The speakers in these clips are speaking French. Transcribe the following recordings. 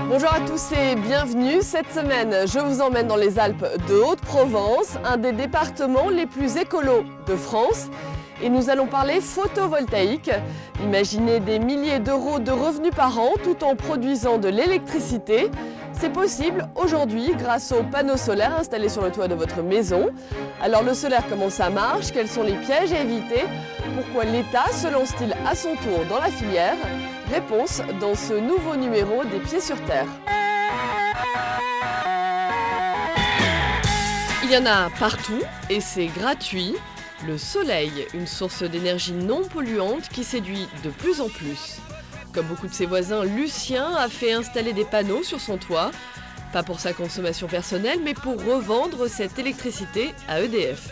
Bonjour à tous et bienvenue. Cette semaine, je vous emmène dans les Alpes de Haute-Provence, un des départements les plus écolos de France. Et nous allons parler photovoltaïque. Imaginez des milliers d'euros de revenus par an tout en produisant de l'électricité. C'est possible aujourd'hui grâce aux panneaux solaires installés sur le toit de votre maison. Alors le solaire, comment ça marche? Quels sont les pièges à éviter? Pourquoi l'État se lance-t-il à son tour dans la filière? Réponse dans ce nouveau numéro des Pieds sur Terre. Il y en a partout et c'est gratuit. Le soleil, une source d'énergie non polluante qui séduit de plus en plus. Comme beaucoup de ses voisins, Lucien a fait installer des panneaux sur son toit. Pas pour sa consommation personnelle, mais pour revendre cette électricité à EDF.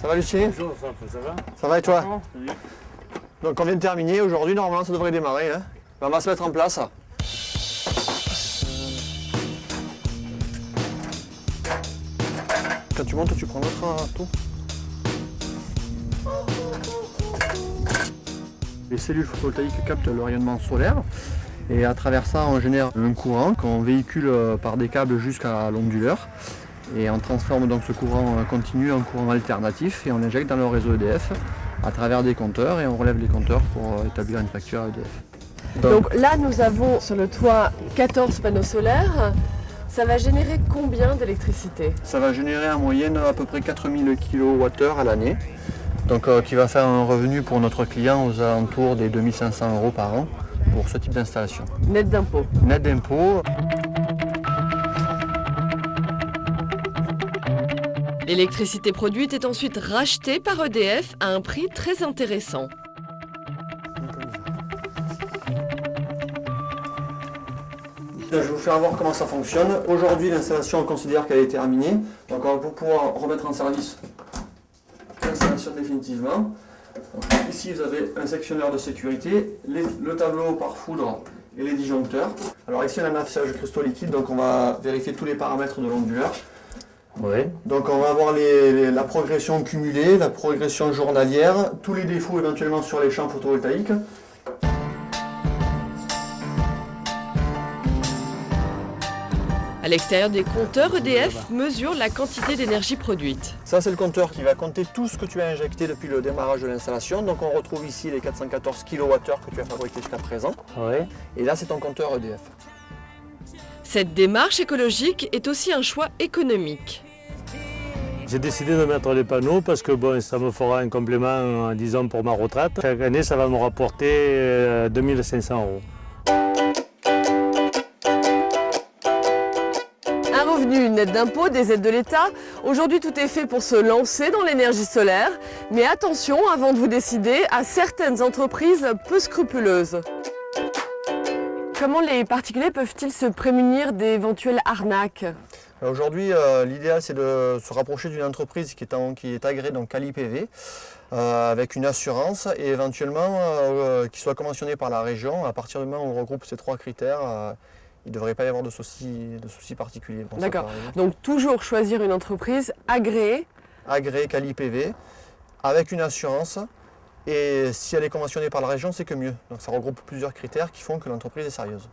Ça va Lucien? Bonjour, ça va? Ça va et toi? Salut. Donc on vient de terminer, aujourd'hui normalement ça devrait démarrer. Hein. On va se mettre en place. Quand tu montes, tu prends l'autre tout. Les cellules photovoltaïques captent le rayonnement solaire et à travers ça on génère un courant qu'on véhicule par des câbles jusqu'à l'onduleur et on transforme donc ce courant continu en courant alternatif et on l'injecte dans le réseau EDF à travers des compteurs et on relève les compteurs pour établir une facture à EDF. Donc là, nous avons sur le toit 14 panneaux solaires. Ça va générer combien d'électricité? Ça va générer en moyenne à peu près 4000 kWh à l'année. Donc qui va faire un revenu pour notre client aux alentours des 2500 € par an pour ce type d'installation. Net d'impôt. Net d'impôt. L'électricité produite est ensuite rachetée par EDF à un prix très intéressant. Je vais vous faire voir comment ça fonctionne. Aujourd'hui, l'installation, on considère qu'elle est terminée. Donc on va pouvoir remettre en service l'installation définitivement. Donc, ici, vous avez un sectionneur de sécurité, le tableau par foudre et les disjoncteurs. Alors ici, on a un affichage cristaux liquide, donc on va vérifier tous les paramètres de l'onduleur. Oui. Donc on va avoir la progression cumulée, la progression journalière, tous les défauts éventuellement sur les champs photovoltaïques. À l'extérieur des compteurs, EDF mesure la quantité d'énergie produite. Ça c'est le compteur qui va compter tout ce que tu as injecté depuis le démarrage de l'installation. Donc on retrouve ici les 414 kWh que tu as fabriqués jusqu'à présent. Oui. Et là c'est ton compteur EDF. Cette démarche écologique est aussi un choix économique. J'ai décidé de mettre les panneaux parce que bon, ça me fera un complément, disons, pour ma retraite. Chaque année, ça va me rapporter 2500 €. Un revenu net d'impôt, des aides de l'État. Aujourd'hui, tout est fait pour se lancer dans l'énergie solaire. Mais attention, avant de vous décider, à certaines entreprises peu scrupuleuses. Comment les particuliers peuvent-ils se prémunir d'éventuelles arnaques? Aujourd'hui, l'idéal c'est de se rapprocher d'une entreprise qui est agréée, donc CALI-PV, avec une assurance et éventuellement qui soit conventionnée par la région. À partir du moment où on regroupe ces trois critères, il ne devrait pas y avoir de soucis particuliers. D'accord. Donc toujours choisir une entreprise agréée. Agréée CALI-PV, avec une assurance. Et si elle est conventionnée par la région, c'est que mieux. Donc ça regroupe plusieurs critères qui font que l'entreprise est sérieuse.